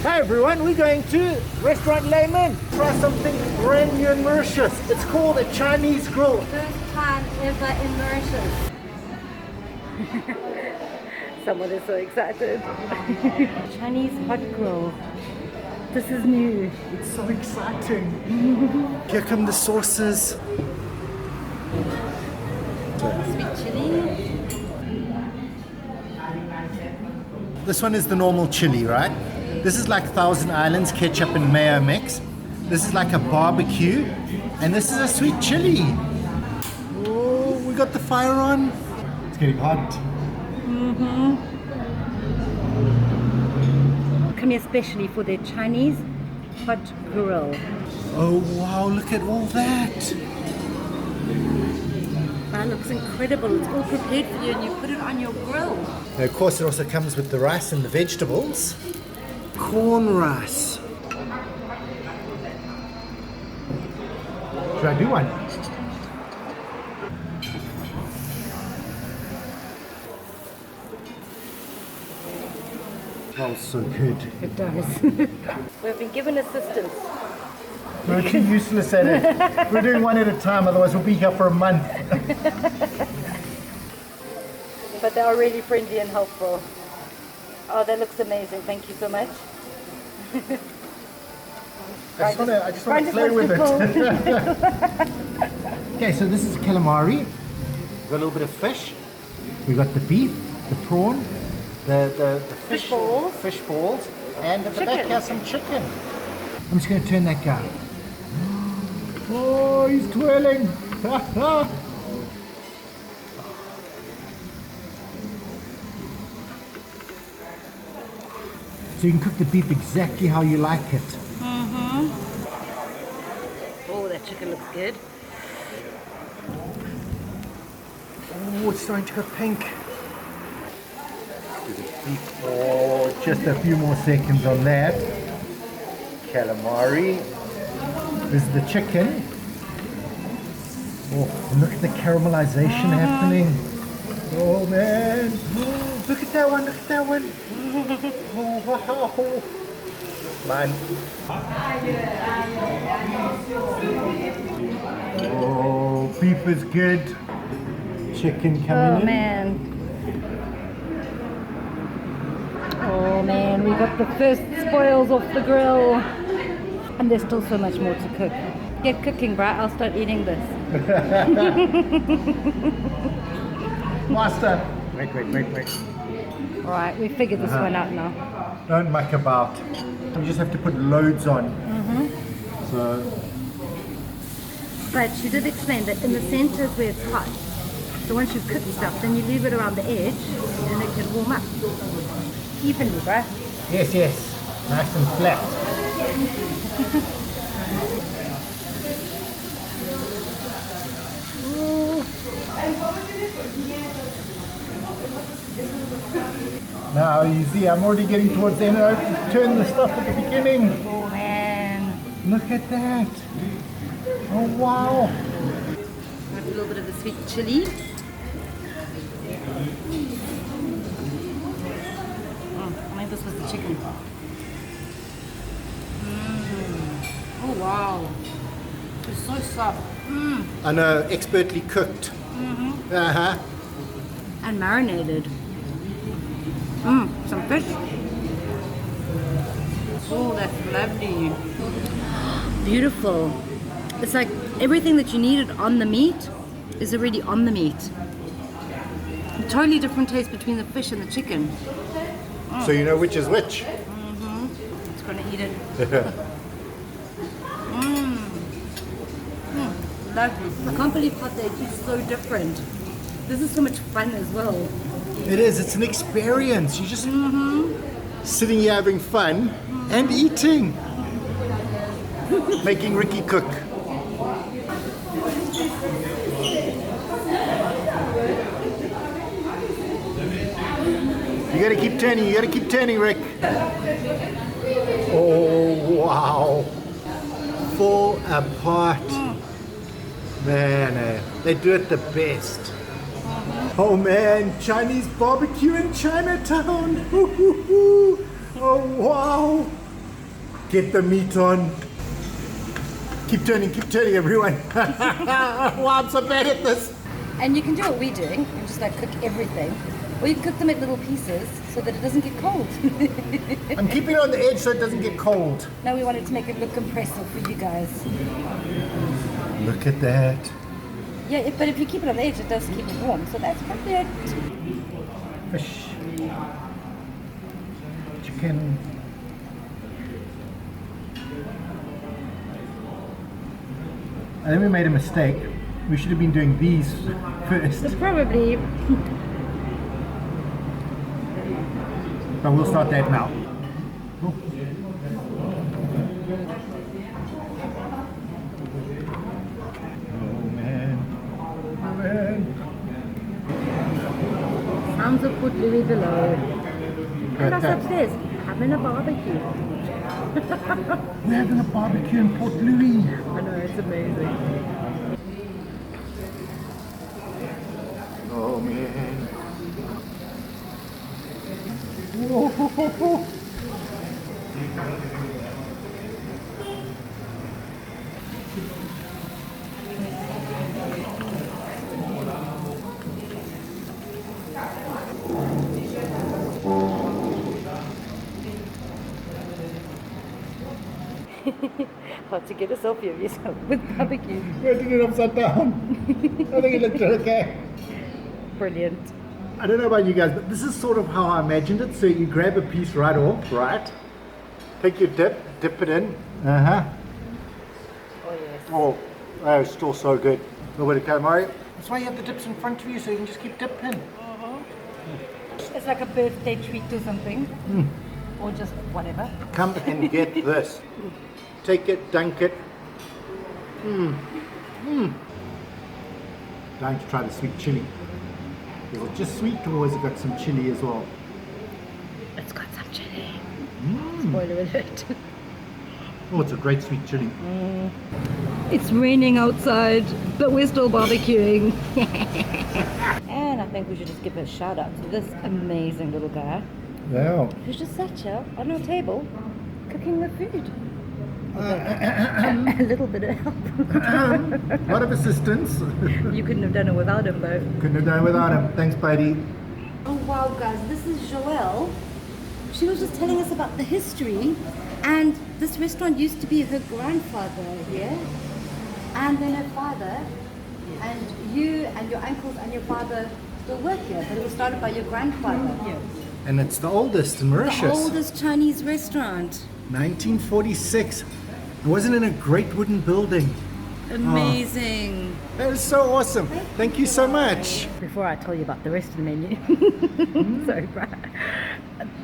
Hi everyone, we're going to Restaurant Lai Min. Try something brand new in Mauritius. It's called a Chinese grill. First time ever in Mauritius. Someone is so excited. Chinese hot grill. This is new. It's so exciting. Here come the sauces. Sweet chili. This one is the normal chili, right? This is like Thousand Islands ketchup and mayo mix. This is like a barbecue. And this is a sweet chili. Oh, we got the fire on. It's getting hot. Come here especially for their Chinese hot grill. Oh wow, look at all that. That looks incredible. It's all prepared for you and you put it on your grill. And of course it also comes with the rice and the vegetables. Corn rice. Should I do one? Smells so good. It does. We've been given assistance. We're too useless at it. We're doing one at a time, otherwise we'll be here for a month. But they are really friendly and helpful. Oh, that looks amazing. Thank you so much. I just want to play with it. Okay, so this is calamari. We've got a little bit of fish. We've got the beef, the prawn, the fish balls, and at the back here some chicken. I'm just going to turn that guy. Oh, he's twirling. So you can cook the beef exactly how you like it. Oh, that chicken looks good. Oh, it's starting to go pink. Oh, just a few more seconds on that. Calamari. This is the chicken. Oh, look at the caramelization happening. Oh man. Oh, look at that one, look at that one. Oh, wow. Man. Oh, beef is good. Chicken coming in. Oh man. Oh man, we got the first spoils off the grill. And there's still so much more to cook. Get cooking, bruh. I'll start eating this. Master. Wait. Alright, we figured this one out now. Don't muck about. You just have to put loads on. So. But she did explain that in the center is where it's hot. So once you've cooked stuff, then you leave it around the edge and it can warm up. Evenly, bruh. Yes. Nice and flat. Now you see, I'm already getting towards the end. I have to turn the stuff at the beginning. Oh man. Look at that. Oh wow. A little bit of the sweet chili. I think this was the chicken. Oh wow. It's so soft. I know, expertly cooked. And marinated. Some fish. Oh, that's lovely. Beautiful. It's like everything that you needed on the meat is already on the meat. A totally different taste between the fish and the chicken. So you know which is which. It's gonna eat it. Lovely. I can't believe what they do so different. This is so much fun as well. It is, it's an experience. You're just sitting here having fun and eating. Making Ricky cook. You gotta keep turning, Rick. Oh, wow. Fall apart. Man, they do it the best. Oh man, Chinese barbecue in Chinatown. Oh wow. Get the meat on. Keep turning, everyone. Wow, I'm so bad at this. And you can do what we're doing and just like cook everything. Or you can cook them in little pieces so that it doesn't get cold. I'm keeping it on the edge so it doesn't get cold. Now we wanted to make it look compressive for you guys. Look at that. Yeah, but if you keep it on the edge, it does keep it warm. So that's perfect. Fish. Chicken. I think we made a mistake. We should have been doing these first. Probably. But we'll start that now. Oh. Oh man. Oh man. Sounds of Port Louis below. And us that. upstairs having a barbecue. We're having a barbecue in Port Louis. I know, it's amazing. Oh man. Whoa. How to get a selfie of yourself with barbecue. We're doing it upside down. I think it looked okay. Brilliant. I don't know about you guys, but this is sort of how I imagined it. So you grab a piece right off, right? Take your dip it in. Uh-huh. Oh yes. Oh, that is still so good. No way to calamari. That's why you have the dips in front of you so you can just keep dipping. It's like a birthday treat or something. Or just whatever. Come and get this. Take it, dunk it. Dying to try the sweet chili. Is it just sweet or has it got some chili as well? It's got some chili. Spoiler alert. Oh, it's a great sweet chili. It's raining outside, but we're still barbecuing. And I think we should just give a shout out to this amazing little guy Wow. who's just sat here on our table cooking the food. A little bit of help. A lot of assistance. You couldn't have done it without him though. Couldn't have done it without him. Thanks, buddy. Oh wow guys, this is Joelle. She was just telling us about the history, and this restaurant used to be her grandfather here, and then her father, and you and your uncles and your father still work here, but it was started by your grandfather. Yes. And it's the oldest in The Mauritius. oldest Chinese restaurant. 1946. It wasn't in a great wooden building. Amazing. That is so awesome. Thank you so much. Before I tell you about the rest of the menu, sorry, Brad.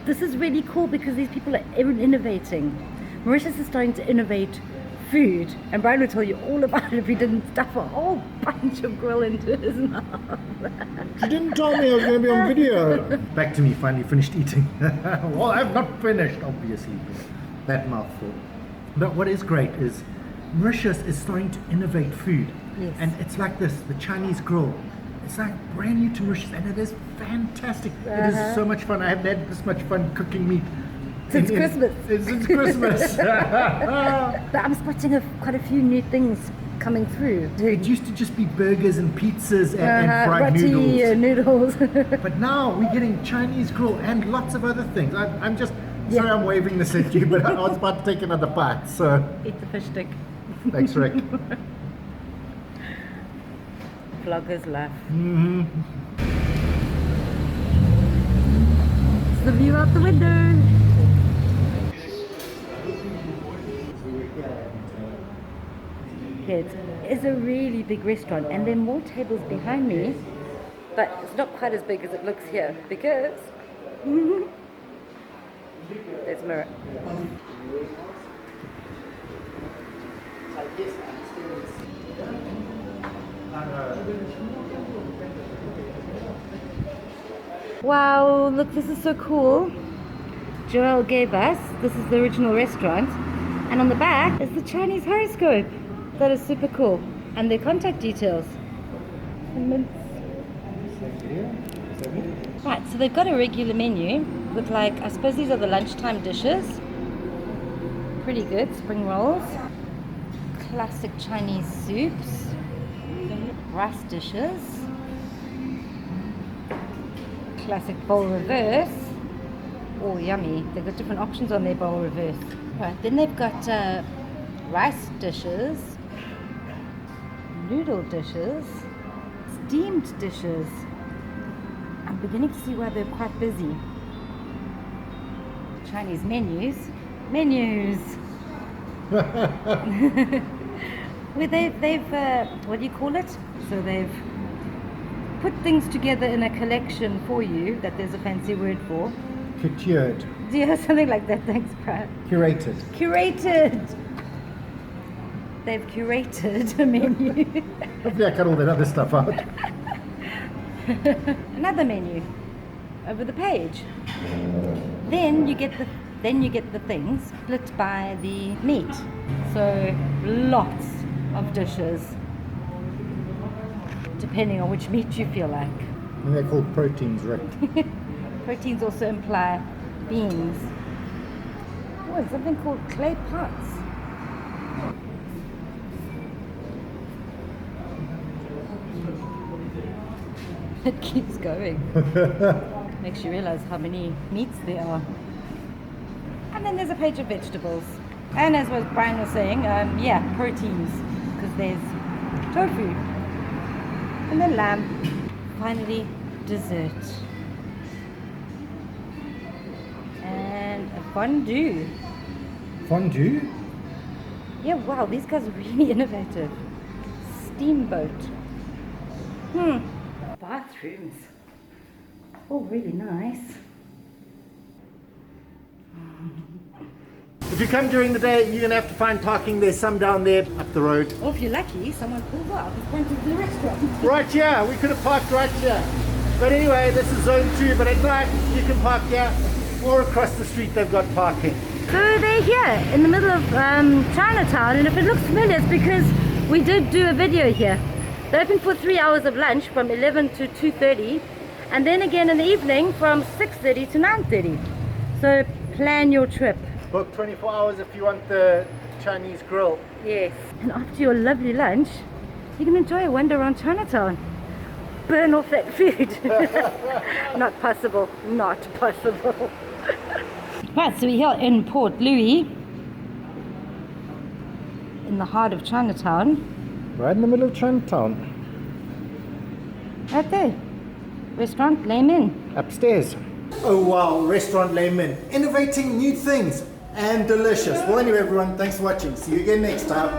This is really cool because these people are innovating. Mauritius is starting to innovate food, and Brian will tell you all about it if he didn't stuff a whole bunch of grill into his mouth. You didn't tell me I was going to be on video. Back to me, finally finished eating. Well, I've not finished, obviously. That mouthful. But what is great is Mauritius is starting to innovate food. Yes. And it's like this, the Chinese grill. It's like brand new to Mauritius and it is fantastic. It is so much fun. I haven't had this much fun cooking meat. Since Christmas. Since Christmas. But I'm spotting quite a few new things coming through. It used to just be burgers and pizzas and fried roti noodles. and noodles. But now we're getting Chinese grill and lots of other things. I'm just, sorry I'm waving this at you, but I was about to take another bite, so. Eat the fish stick. Thanks, Rick. Vloggers laugh. Mm-hmm. It's the view out the window. It is a really big restaurant, and there are more tables behind me, but it's not quite as big as it looks here because there's a mirror. Wow, look, this is so cool. Joelle gave us, this is the original restaurant, and on the back is the Chinese horoscope. That is super cool. And their contact details. Right, so they've got a regular menu with, like, I suppose these are the lunchtime dishes. pretty good. Spring rolls, classic Chinese soups, rice dishes, classic bowl reverse. Oh, yummy. They've got different options on their bowl reverse. Right, then they've got rice dishes, noodle dishes, steamed dishes. I'm beginning to see why they're quite busy. Chinese menus. Where they've what do you call it? So they've put things together in a collection for you that there's a fancy word for. Coutured. Yeah, something like that. Thanks, Brad. Curated. They've curated a menu. Hopefully I cut all that other stuff out. Another menu over the page. Then you get the things split by the meat. So lots of dishes, depending on which meat you feel like. And they're called proteins, right? Proteins also imply beans. Oh, and something called clay pots. It keeps going. Makes you realize how many meats there are. And then there's a page of vegetables. And as what Brian was saying, proteins. Because there's tofu. And then lamb. Finally, dessert. And a fondue. Fondue? Yeah, wow, these guys are really innovative. Steamboat. Bathrooms. Oh, really nice. If you come during the day, you're going to have to find parking. There's some down there up the road. Or if you're lucky, someone pulls up and points to the restaurant. Right here. We could have parked right here. But anyway, this is zone 2. But at night, you can park here or across the street. They've got parking. So they're here in the middle of Chinatown. And if it looks familiar, it's because we did do a video here. They're open for 3 hours of lunch from 11 to 2:30. And then again in the evening from 6:30 to 9:30. So plan your trip. Book 24 hours if you want the Chinese grill. Yes. And after your lovely lunch, you can enjoy a wander around Chinatown. Burn off that food. Not possible. Not possible. Right, so we're here in Port Louis, in the heart of Chinatown. Right in the middle of Chinatown. Right there. Restaurant Lai Min. Upstairs. Oh wow, Restaurant Lai Min. Innovating new things and delicious. Well anyway everyone, thanks for watching. See you again next time.